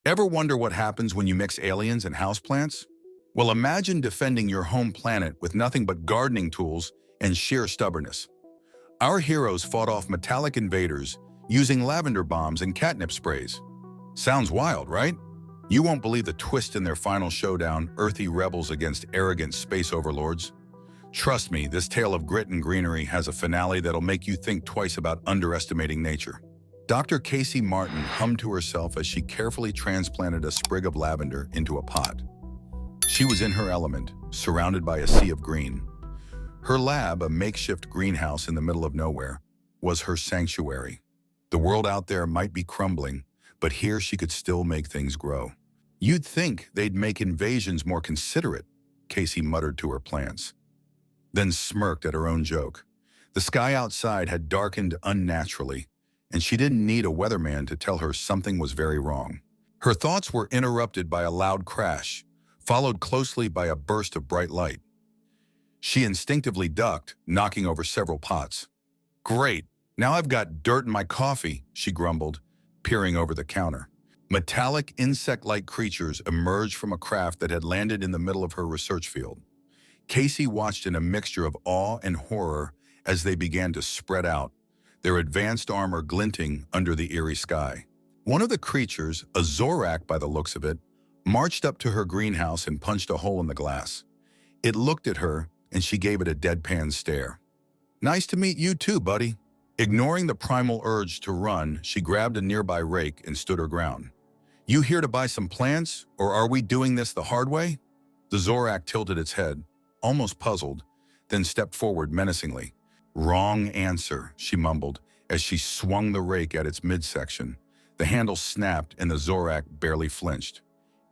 Ever wonder what happens when you mix aliens and houseplants? Well, imagine defending your home planet with nothing but gardening tools and sheer stubbornness. Our heroes fought off metallic invaders using lavender bombs and catnip sprays. Sounds wild, right? You won't believe the twist in their final showdown, earthy rebels against arrogant space overlords. Trust me, this tale of grit and greenery has a finale that'll make you think twice about underestimating nature. Dr. Casey Martin hummed to herself as she carefully transplanted a sprig of lavender into a pot. She was in her element, surrounded by a sea of green. Her lab, a makeshift greenhouse in the middle of nowhere, was her sanctuary. The world out there might be crumbling, but here she could still make things grow. You'd think they'd make invasions more considerate, Casey muttered to her plants, then smirked at her own joke. The sky outside had darkened unnaturally, and she didn't need a weatherman to tell her something was very wrong. Her thoughts were interrupted by a loud crash, followed closely by a burst of bright light. She instinctively ducked, knocking over several pots. "Great, now I've got dirt in my coffee," she grumbled, peering over the counter. Metallic, insect-like creatures emerged from a craft that had landed in the middle of her research field. Casey watched in a mixture of awe and horror as they began to spread out, their advanced armor glinting under the eerie sky. One of the creatures, a Zorak by the looks of it, marched up to her greenhouse and punched a hole in the glass. It looked at her, and she gave it a deadpan stare. "Nice to meet you too, buddy." Ignoring the primal urge to run, she grabbed a nearby rake and stood her ground. "You here to buy some plants, or are we doing this the hard way?" The Zorak tilted its head, almost puzzled, then stepped forward menacingly. "Wrong answer," she mumbled as she swung the rake at its midsection. The handle snapped and the Zorak barely flinched.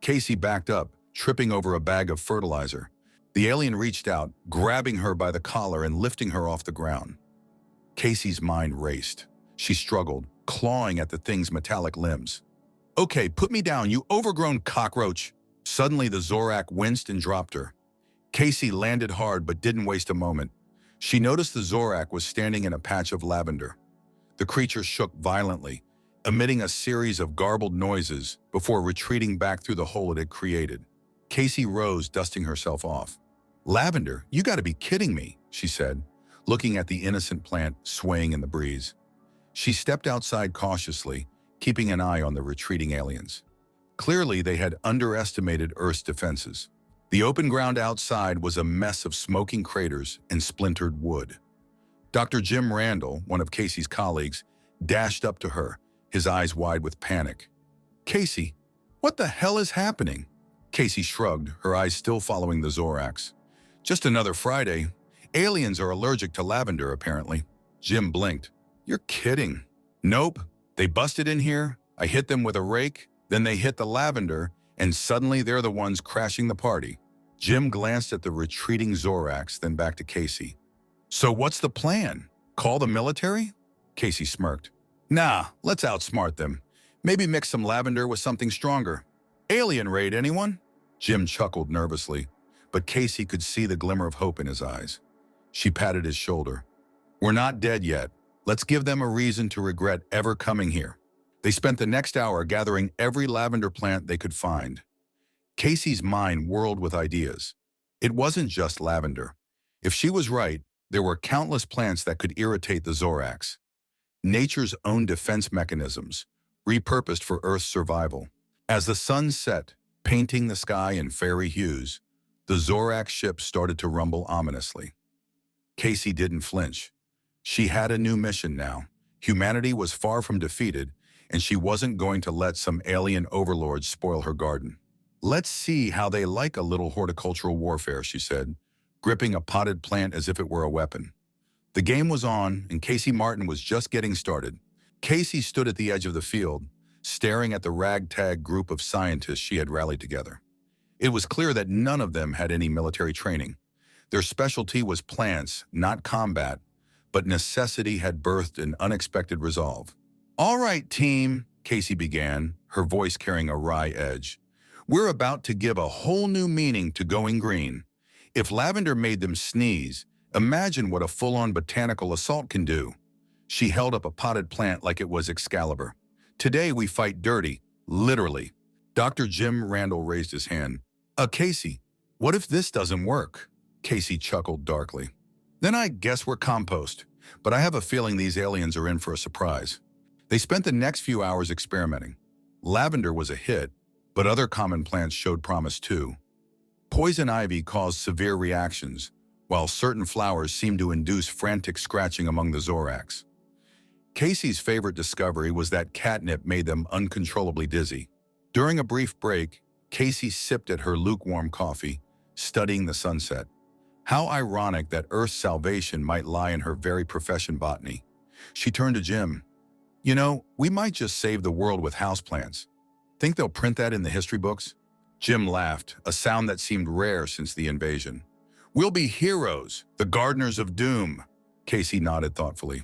Casey backed up, tripping over a bag of fertilizer. The alien reached out, grabbing her by the collar and lifting her off the ground. Casey's mind raced. She struggled, clawing at the thing's metallic limbs. "Okay, put me down, you overgrown cockroach." Suddenly the Zorak winced and dropped her. Casey landed hard but didn't waste a moment. She noticed the Zorak was standing in a patch of lavender. The creature shook violently, emitting a series of garbled noises before retreating back through the hole it had created. Casey rose, dusting herself off. "Lavender, you gotta be kidding me," she said, looking at the innocent plant swaying in the breeze. She stepped outside cautiously, keeping an eye on the retreating aliens. Clearly, they had underestimated Earth's defenses. The open ground outside was a mess of smoking craters and splintered wood. Dr. Jim Randall, one of Casey's colleagues, dashed up to her, his eyes wide with panic. "Casey, what the hell is happening?" Casey shrugged, her eyes still following the Zoraks. "Just another Friday. Aliens are allergic to lavender, apparently." Jim blinked. "You're kidding." "Nope. They busted in here, I hit them with a rake, then they hit the lavender, and suddenly they're the ones crashing the party." Jim glanced at the retreating Zoraks, then back to Casey. "So what's the plan? Call the military?" Casey smirked. "Nah, let's outsmart them. Maybe mix some lavender with something stronger." "Alien raid, anyone?" Jim chuckled nervously, but Casey could see the glimmer of hope in his eyes. She patted his shoulder. "We're not dead yet. Let's give them a reason to regret ever coming here." They spent the next hour gathering every lavender plant they could find. Casey's mind whirled with ideas. It wasn't just lavender. If she was right, there were countless plants that could irritate the Zoraks. Nature's own defense mechanisms, repurposed for Earth's survival. As the sun set, painting the sky in fairy hues, the Zorak ship started to rumble ominously. Casey didn't flinch. She had a new mission now. Humanity was far from defeated, and she wasn't going to let some alien overlords spoil her garden. "Let's see how they like a little horticultural warfare," she said, gripping a potted plant as if it were a weapon. The game was on, and Casey Martin was just getting started. Casey stood at the edge of the field, staring at the ragtag group of scientists she had rallied together. It was clear that none of them had any military training. Their specialty was plants, not combat, but necessity had birthed an unexpected resolve. "All right, team," Casey began, her voice carrying a wry edge. "We're about to give a whole new meaning to going green. If lavender made them sneeze, imagine what a full-on botanical assault can do." She held up a potted plant like it was Excalibur. "Today we fight dirty, literally. Dr. Jim Randall raised his hand. Casey, what if this doesn't work? Casey chuckled darkly. Then I guess we're compost. But I have a feeling these aliens are in for a surprise. They spent the next few hours experimenting. Lavender was a hit, but other common plants showed promise too. Poison ivy caused severe reactions, while certain flowers seemed to induce frantic scratching among the Zorax. Casey's favorite discovery was that catnip made them uncontrollably dizzy. During a brief break, Casey sipped at her lukewarm coffee, studying the sunset. How ironic that Earth's salvation might lie in her very profession, botany. She turned to Jim. You know, we might just save the world with houseplants. Think they'll print that in the history books? Jim laughed, a sound that seemed rare since the invasion. We'll be heroes, the gardeners of doom. Casey nodded thoughtfully.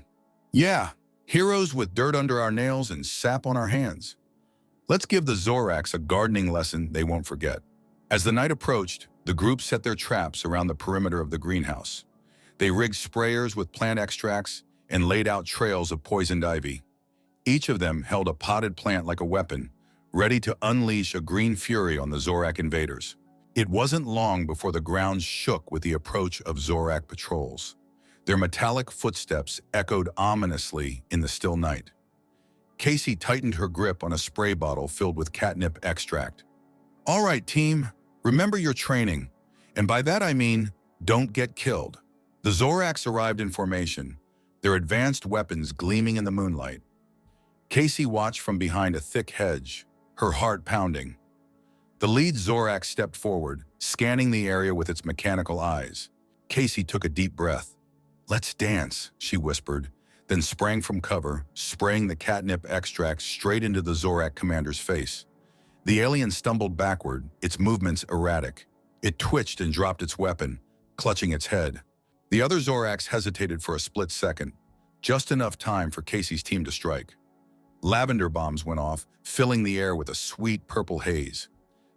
Yeah, heroes with dirt under our nails and sap on our hands. Let's give the Zorax a gardening lesson they won't forget. As the night approached, the group set their traps around the perimeter of the greenhouse. They rigged sprayers with plant extracts and laid out trails of poisoned ivy. Each of them held a potted plant like a weapon, ready to unleash a green fury on the Zorak invaders. It wasn't long before the ground shook with the approach of Zorak patrols. Their metallic footsteps echoed ominously in the still night. Casey tightened her grip on a spray bottle filled with catnip extract. All right, team, remember your training. And by that I mean, don't get killed. The Zorax arrived in formation, their advanced weapons gleaming in the moonlight. Casey watched from behind a thick hedge, her heart pounding. The lead Zorax stepped forward, scanning the area with its mechanical eyes. Casey took a deep breath. Let's dance, she whispered, then sprang from cover, spraying the catnip extract straight into the Zorak commander's face. The alien stumbled backward, its movements erratic. It twitched and dropped its weapon, clutching its head. The other Zorax hesitated for a split second, just enough time for Casey's team to strike. Lavender bombs went off, filling the air with a sweet purple haze.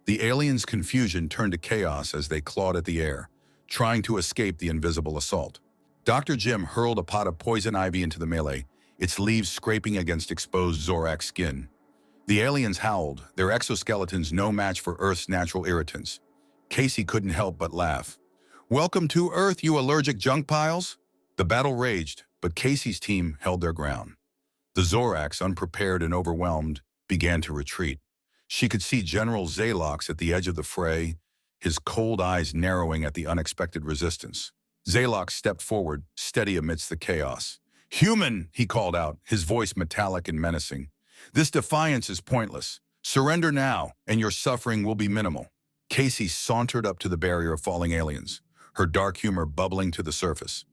The aliens' confusion turned to chaos as they clawed at the air, trying to escape the invisible assault. Dr. Jim hurled a pot of poison ivy into the melee, its leaves scraping against exposed Zorak skin. The aliens howled, their exoskeletons no match for Earth's natural irritants. Casey couldn't help but laugh. Welcome to Earth, you allergic junk piles! The battle raged, but Casey's team held their ground. The Zorax, unprepared and overwhelmed, began to retreat. She could see General Zalox at the edge of the fray, his cold eyes narrowing at the unexpected resistance. Zalox stepped forward, steady amidst the chaos. Human, he called out, his voice metallic and menacing. This defiance is pointless. Surrender now, and your suffering will be minimal. Casey sauntered up to the barrier of falling aliens, her dark humor bubbling to the surface.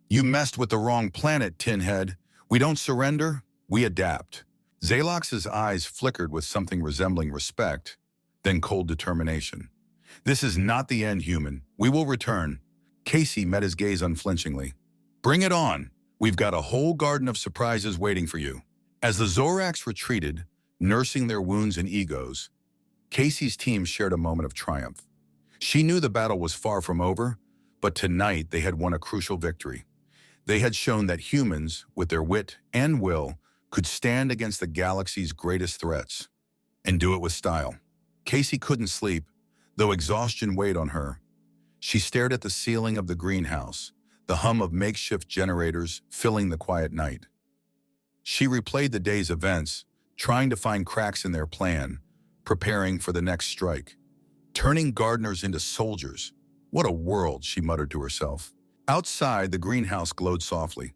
You messed with the wrong planet, Tinhead. We don't surrender, we adapt. Zalox's eyes flickered with something resembling respect, then cold determination. This is not the end, human. We will return. Casey met his gaze unflinchingly. Bring it on. We've got a whole garden of surprises waiting for you. As the Zorax retreated, nursing their wounds and egos, Casey's team shared a moment of triumph. She knew the battle was far from over, but tonight they had won a crucial victory. They had shown that humans, with their wit and will, could stand against the galaxy's greatest threats, and do it with style. Casey couldn't sleep, though exhaustion weighed on her. She stared at the ceiling of the greenhouse, the hum of makeshift generators filling the quiet night. She replayed the day's events, trying to find cracks in their plan, preparing for the next strike. Turning gardeners into soldiers. What a world, she muttered to herself. Outside, the greenhouse glowed softly.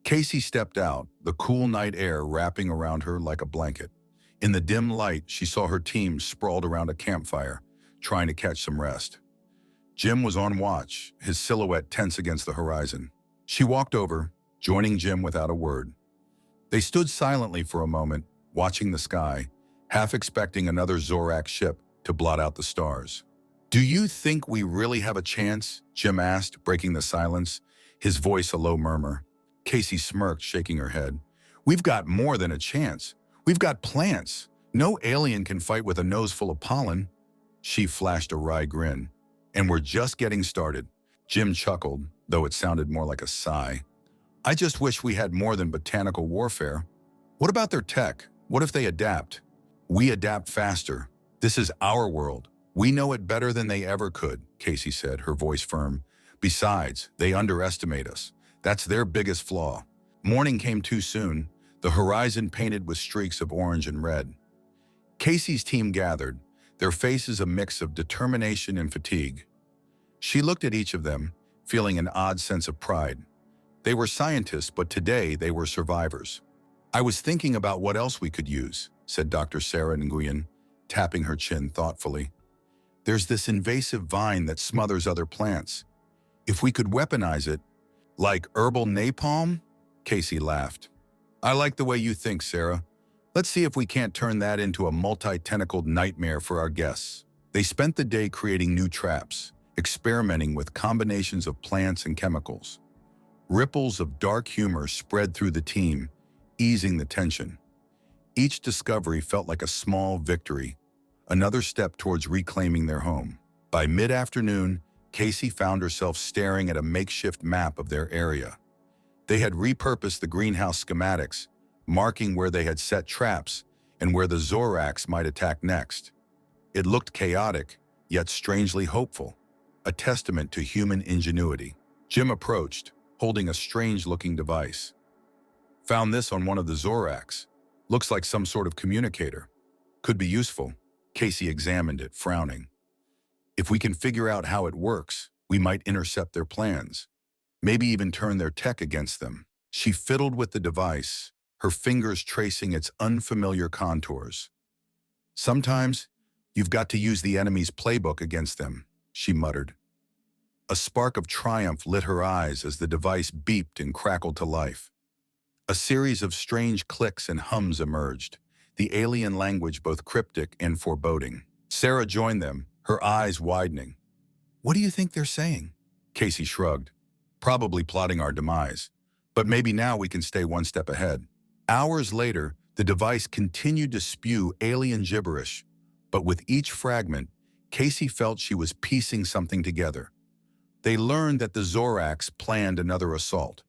Casey stepped out, the cool night air wrapping around her like a blanket. In the dim light, she saw her team sprawled around a campfire, trying to catch some rest. Jim was on watch, his silhouette tense against the horizon. She walked over, joining Jim without a word. They stood silently for a moment, watching the sky, half expecting another Zorak ship to blot out the stars. Do you think we really have a chance? Jim asked, breaking the silence, his voice a low murmur. Casey smirked, shaking her head. We've got more than a chance. We've got plants. No alien can fight with a nose full of pollen. She flashed a wry grin. And we're just getting started. Jim chuckled, though it sounded more like a sigh. I just wish we had more than botanical warfare. What about their tech? What if they adapt? We adapt faster. This is our world. We know it better than they ever could, Casey said, her voice firm. Besides, they underestimate us. That's their biggest flaw. Morning came too soon, the horizon painted with streaks of orange and red. Casey's team gathered, their faces a mix of determination and fatigue. She looked at each of them, feeling an odd sense of pride. They were scientists, but today they were survivors. I was thinking about what else we could use, said Dr. Sarah Nguyen, tapping her chin thoughtfully. There's this invasive vine that smothers other plants. If we could weaponize it, like herbal napalm? Casey laughed. I like the way you think, Sarah. Let's see if we can't turn that into a multi-tentacled nightmare for our guests. They spent the day creating new traps, experimenting with combinations of plants and chemicals. Ripples of dark humor spread through the team, easing the tension. Each discovery felt like a small victory, another step towards reclaiming their home. By mid-afternoon, Casey found herself staring at a makeshift map of their area. They had repurposed the greenhouse schematics, marking where they had set traps and where the Zorax might attack next. It looked chaotic, yet strangely hopeful, a testament to human ingenuity. Jim approached, holding a strange-looking device. Found this on one of the Zorax. Looks like some sort of communicator. Could be useful. Casey examined it, frowning. If we can figure out how it works, we might intercept their plans. Maybe even turn their tech against them. She fiddled with the device, her fingers tracing its unfamiliar contours. Sometimes, you've got to use the enemy's playbook against them, she muttered. A spark of triumph lit her eyes as the device beeped and crackled to life. A series of strange clicks and hums emerged, the alien language both cryptic and foreboding. Sarah joined them, her eyes widening. What do you think they're saying? Casey shrugged. Probably plotting our demise. But maybe now we can stay one step ahead. Hours later, the device continued to spew alien gibberish, but with each fragment, Casey felt she was piecing something together. They learned that the Zorax planned another assault,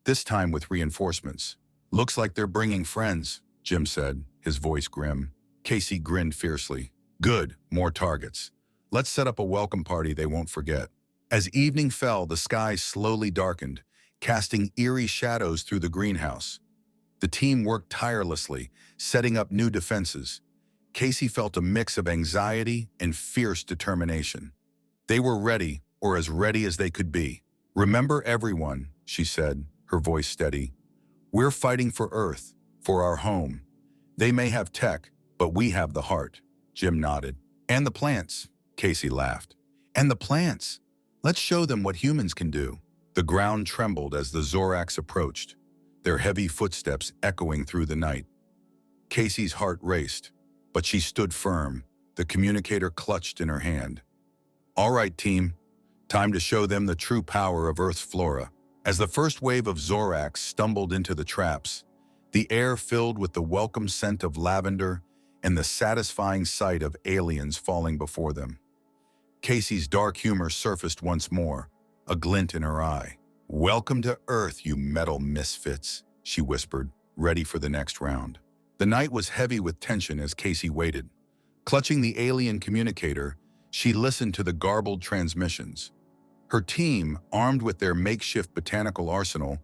this time with reinforcements. Looks like they're bringing friends, Jim said, his voice grim. Casey grinned fiercely. Good, more targets. Let's set up a welcome party they won't forget. As evening fell, the sky slowly darkened, casting eerie shadows through the greenhouse. The team worked tirelessly, setting up new defenses. Casey felt a mix of anxiety and fierce determination. They were ready, or as ready as they could be. Remember everyone, she said, her voice steady. We're fighting for Earth, for our home. They may have tech, but we have the heart. Jim nodded. And the plants, Casey laughed. And the plants. Let's show them what humans can do. The ground trembled as the Zorax approached, their heavy footsteps echoing through the night. Casey's heart raced, but she stood firm, the communicator clutched in her hand. All right, team. Time to show them the true power of Earth's flora. As the first wave of Zorax stumbled into the traps, the air filled with the welcome scent of lavender and the satisfying sight of aliens falling before them. Casey's dark humor surfaced once more, a glint in her eye. Welcome to Earth, you metal misfits, she whispered, ready for the next round. The night was heavy with tension as Casey waited. Clutching the alien communicator, she listened to the garbled transmissions. Her team, armed with their makeshift botanical arsenal,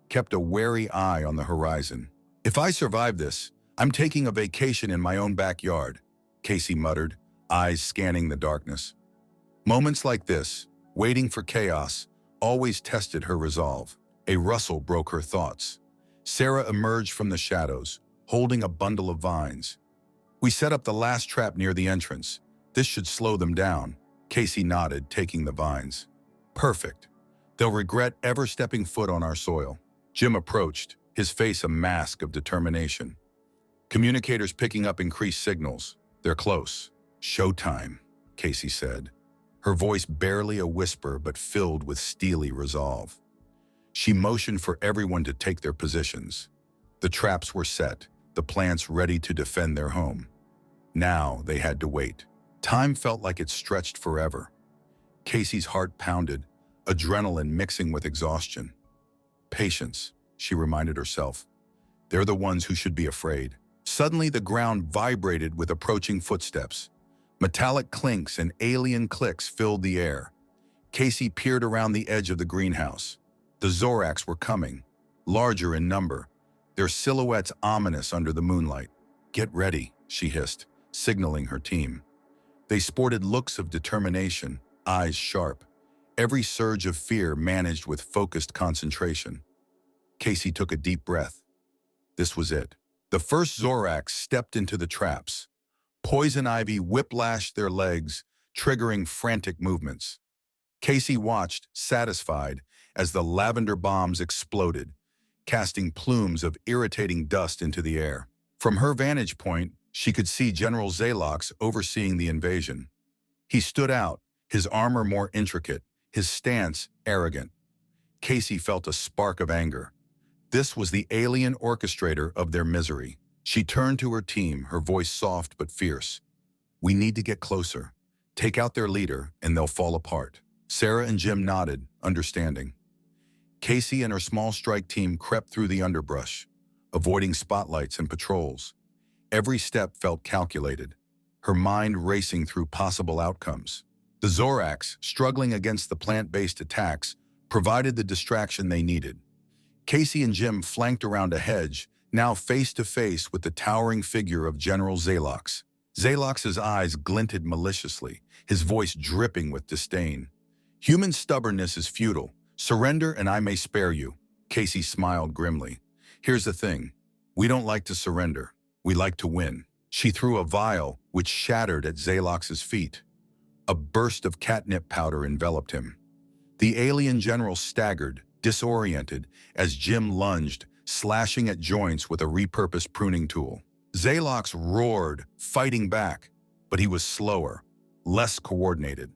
kept a wary eye on the horizon. If I survive this, I'm taking a vacation in my own backyard, Casey muttered, eyes scanning the darkness. Moments like this, waiting for chaos, always tested her resolve. A rustle broke her thoughts. Sarah emerged from the shadows, holding a bundle of vines. We set up the last trap near the entrance. This should slow them down. Casey nodded, taking the vines. Perfect. They'll regret ever stepping foot on our soil. Jim approached, his face a mask of determination. Communicators picking up increased signals. They're close. Showtime, Casey said, her voice barely a whisper but filled with steely resolve. She motioned for everyone to take their positions. The traps were set, the plants ready to defend their home. Now they had to wait. Time felt like it stretched forever. Casey's heart pounded, adrenaline mixing with exhaustion. Patience, she reminded herself. They're the ones who should be afraid. Suddenly the ground vibrated with approaching footsteps. Metallic clinks and alien clicks filled the air. Casey peered around the edge of the greenhouse. The Zoracs were coming, larger in number, their silhouettes ominous under the moonlight. "Get ready," she hissed, signaling her team. They sported looks of determination, eyes sharp, every surge of fear managed with focused concentration. Casey took a deep breath. This was it. The first Zoracs stepped into the traps. Poison ivy whiplashed their legs, triggering frantic movements. Casey watched, satisfied, as the lavender bombs exploded, casting plumes of irritating dust into the air. From her vantage point, she could see General Zalox overseeing the invasion. He stood out, his armor more intricate, his stance arrogant. Casey felt a spark of anger. This was the alien orchestrator of their misery. She turned to her team, her voice soft but fierce. "We need to get closer. Take out their leader, and they'll fall apart." Sarah and Jim nodded, understanding. Casey and her small strike team crept through the underbrush, avoiding spotlights and patrols. Every step felt calculated, her mind racing through possible outcomes. The Zoracs, struggling against the plant-based attacks, provided the distraction they needed. Casey and Jim flanked around a hedge, now face to face with the towering figure of General Zalox. Zalox's eyes glinted maliciously, his voice dripping with disdain. "Human stubbornness is futile. Surrender and I may spare you." Casey smiled grimly. "Here's the thing. We don't like to surrender. We like to win." She threw a vial, which shattered at Zalox's feet. A burst of catnip powder enveloped him. The alien general staggered, disoriented, as Jim lunged, slashing at joints with a repurposed pruning tool. Zalox roared, fighting back, but he was slower, less coordinated.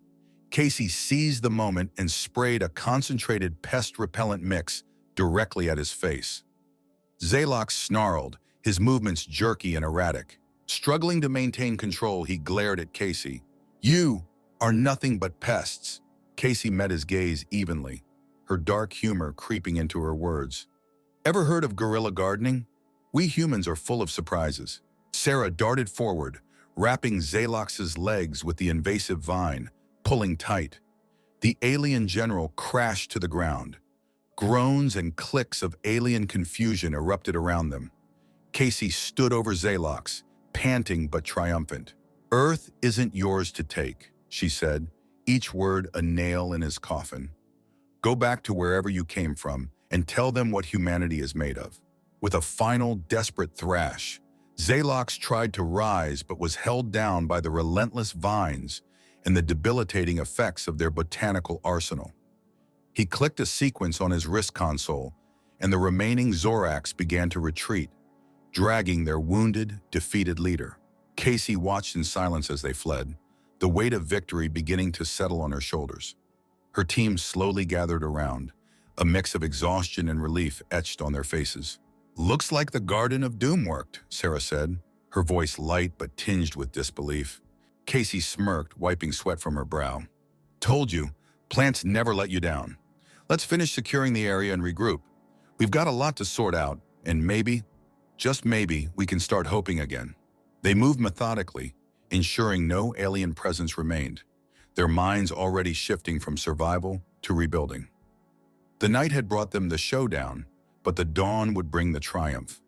Casey seized the moment and sprayed a concentrated pest-repellent mix directly at his face. Zalox snarled, his movements jerky and erratic. Struggling to maintain control, he glared at Casey. "You are nothing but pests." Casey met his gaze evenly, her dark humor creeping into her words. "Ever heard of guerrilla gardening? We humans are full of surprises." Sarah darted forward, wrapping Zalox's legs with the invasive vine, pulling tight. The alien general crashed to the ground. Groans and clicks of alien confusion erupted around them. Casey stood over Zalox, panting but triumphant. "Earth isn't yours to take," she said, each word a nail in his coffin. "Go back to wherever you came from and tell them what humanity is made of." With a final, desperate thrash, Zalox tried to rise but was held down by the relentless vines and the debilitating effects of their botanical arsenal. He clicked a sequence on his wrist console, and the remaining Zoracs began to retreat, dragging their wounded, defeated leader. Casey watched in silence as they fled, the weight of victory beginning to settle on her shoulders. Her team slowly gathered around, a mix of exhaustion and relief etched on their faces. "Looks like the Garden of Doom worked," Sarah said, her voice light but tinged with disbelief. Casey smirked, wiping sweat from her brow. "Told you, plants never let you down. Let's finish securing the area and regroup. We've got a lot to sort out, and maybe, just maybe, we can start hoping again." They moved methodically, ensuring no alien presence remained, their minds already shifting from survival to rebuilding. The night had brought them the showdown, but the dawn would bring the triumph.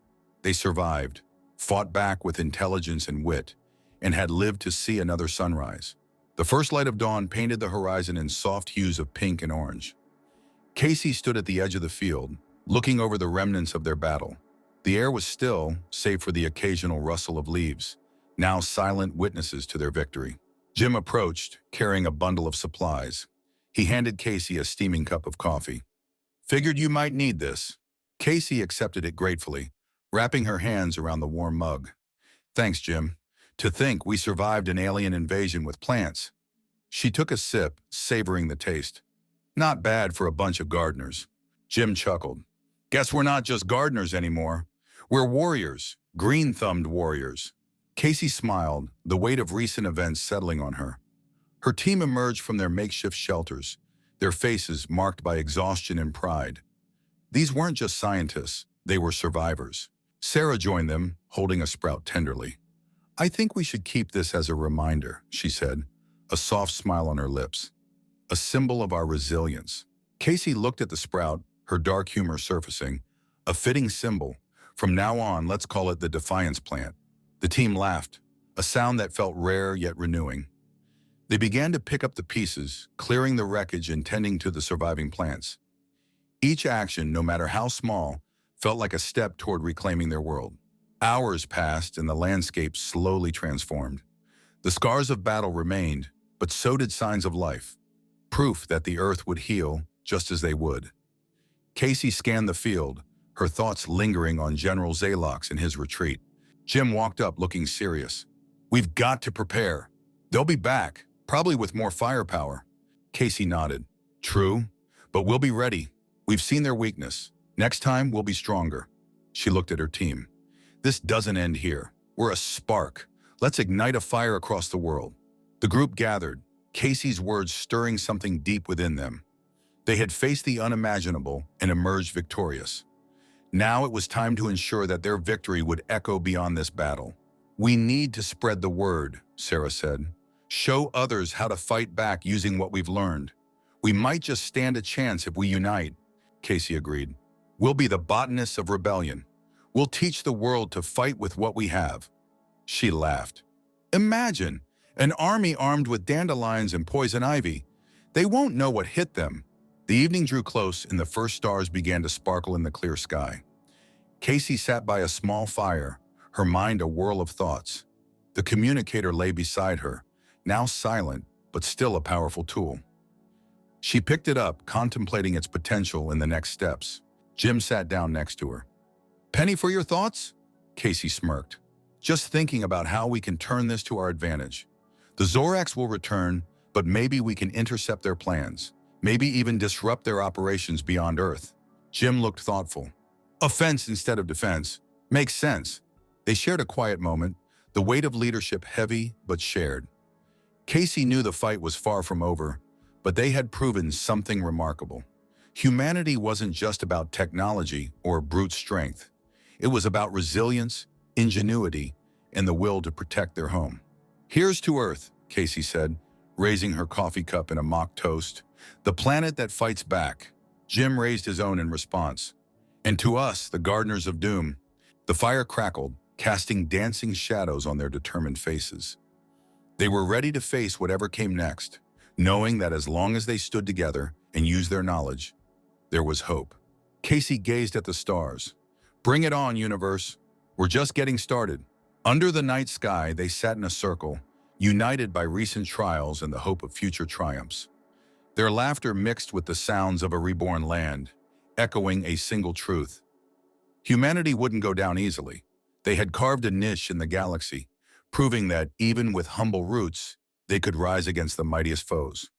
They survived, fought back with intelligence and wit, and had lived to see another sunrise. The first light of dawn painted the horizon in soft hues of pink and orange. Casey stood at the edge of the field, looking over the remnants of their battle. The air was still, save for the occasional rustle of leaves, now silent witnesses to their victory. Jim approached, carrying a bundle of supplies. He handed Casey a steaming cup of coffee. "Figured you might need this." Casey accepted it gratefully, wrapping her hands around the warm mug. "Thanks, Jim. To think we survived an alien invasion with plants." She took a sip, savoring the taste. "Not bad for a bunch of gardeners." Jim chuckled. "Guess we're not just gardeners anymore. We're warriors, green-thumbed warriors." Casey smiled, the weight of recent events settling on her. Her team emerged from their makeshift shelters, their faces marked by exhaustion and pride. These weren't just scientists, they were survivors. Sarah joined them, holding a sprout tenderly. I think we should keep this as a reminder, she said, a soft smile on her lips, a symbol of our resilience. Casey looked at the sprout, her dark humor surfacing, a fitting symbol. From now on, let's call it the Defiance Plant. The team laughed, a sound that felt rare yet renewing. They began to pick up the pieces, clearing the wreckage and tending to the surviving plants. Each action, no matter how small, felt like a step toward reclaiming their world. Hours passed and the landscape slowly transformed. The scars of battle remained, but so did signs of life, proof that the earth would heal just as they would. Casey scanned the field, her thoughts lingering on General Zalox in his retreat. Jim walked up looking serious. We've got to prepare. They'll be back, probably with more firepower. Casey nodded. True, but we'll be ready. We've seen their weakness. Next time, we'll be stronger. She looked at her team. This doesn't end here. We're a spark. Let's ignite a fire across the world. The group gathered, Casey's words stirring something deep within them. They had faced the unimaginable and emerged victorious. Now it was time to ensure that their victory would echo beyond this battle. We need to spread the word, Sarah said. Show others how to fight back using what we've learned. We might just stand a chance if we unite, Casey agreed. We'll be the botanists of rebellion. We'll teach the world to fight with what we have. She laughed. Imagine an army armed with dandelions and poison ivy. They won't know what hit them. The evening drew close and the first stars began to sparkle in the clear sky. Casey sat by a small fire, her mind a whirl of thoughts. The communicator lay beside her, now silent, but still a powerful tool. She picked it up, contemplating its potential in the next steps. Jim sat down next to her. Penny for your thoughts? Casey smirked. Just thinking about how we can turn this to our advantage. The Zorax will return, but maybe we can intercept their plans. Maybe even disrupt their operations beyond Earth. Jim looked thoughtful. Offense instead of defense. Makes sense. They shared a quiet moment, the weight of leadership heavy but shared. Casey knew the fight was far from over, but they had proven something remarkable. Humanity wasn't just about technology or brute strength. It was about resilience, ingenuity, and the will to protect their home. Here's to Earth, Casey said, raising her coffee cup in a mock toast. The planet that fights back. Jim raised his own in response. And to us, the gardeners of doom. The fire crackled, casting dancing shadows on their determined faces. They were ready to face whatever came next, knowing that as long as they stood together and used their knowledge, there was hope. Casey gazed at the stars. Bring it on, universe. We're just getting started. Under the night sky, they sat in a circle, united by recent trials and the hope of future triumphs. Their laughter mixed with the sounds of a reborn land, echoing a single truth. Humanity wouldn't go down easily. They had carved a niche in the galaxy, proving that even with humble roots, they could rise against the mightiest foes.